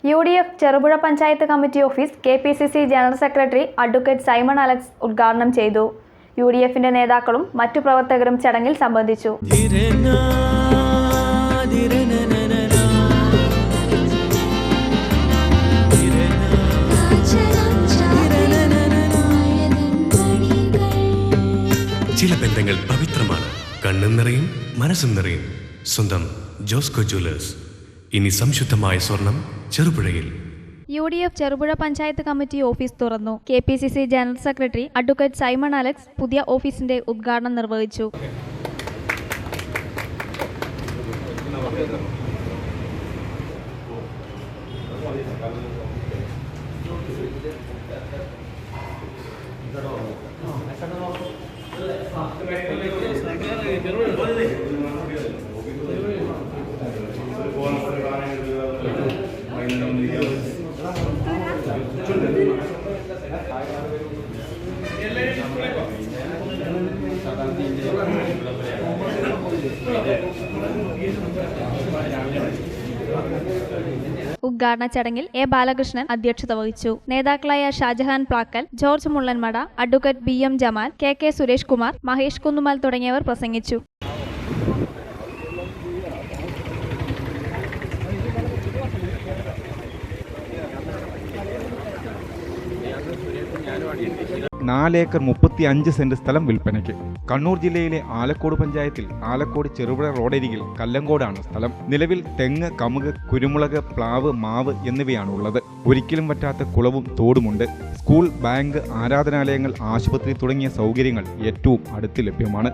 UDF Cherupuzha panchayat committee office KPCC general secretary advocate Simon Alex ഉദ്ഘാടനം ചെയ്തു. UDFന്റെ നേതാക്കളും മറ്റു പ്രവർത്തകരും ചടങ്ങിൽ സംബന്ധിച്ചു. ചില ബന്ധങ്ങൾ പവിത്രമാണ്. കണ്ണും നിറയും മനസ്സും നിറയും. സ്വന്തം ജോസ്കോ ജ്വല്ലേഴ്സ്. ഇനി സംശുദ്ധമായ സ്വർണം ചെറുപുഴയിൽ. UDF Cherupuzha panchayat committee office തുറന്നു. KPCC general secretary advocate Simon Alex പുതിയ ഓഫീസിന്റെ ഉദ്ഘാടനം നിർവഹിച്ചു. ഉദ്ഘാടന ചടങ്ങിൽ A. ബാലകൃഷ്ണൻ അധ്യക്ഷത വഹിച്ചു. നേതാക്കളായ Shajahan Plakkal, George Mullanmada, advocate BM Jamal, KK Suresh Kumar, Mahesh Kunnumal തുടങ്ങിയവർ പ്രസംഗിച്ചു. ഏക്കർ 35 സെന്റ് സ്ഥലം വിൽപ്പനയ്ക്ക്. കണ്ണൂർ ജില്ലയിലെ ആലക്കോട് പഞ്ചായത്തിൽ ആലക്കോട് ചെറുപുഴ റോഡരികിൽ കല്ലങ്കോടാണ് സ്ഥലം. നിലവിൽ തെങ്ങ്, കമുക്, കുരുമുളക്, പ്ലാവ്, മാവ് എന്നിവയാണുള്ളത്. ഒരിക്കലും പറ്റാത്ത കുളവും തോടുമുണ്ട്. സ്കൂൾ, ബാങ്ക്, ആരാധനാലയങ്ങൾ, ആശുപത്രി തുടങ്ങിയ സൗകര്യങ്ങൾ ഏറ്റവും അടുത്ത് ലഭ്യമാണ്.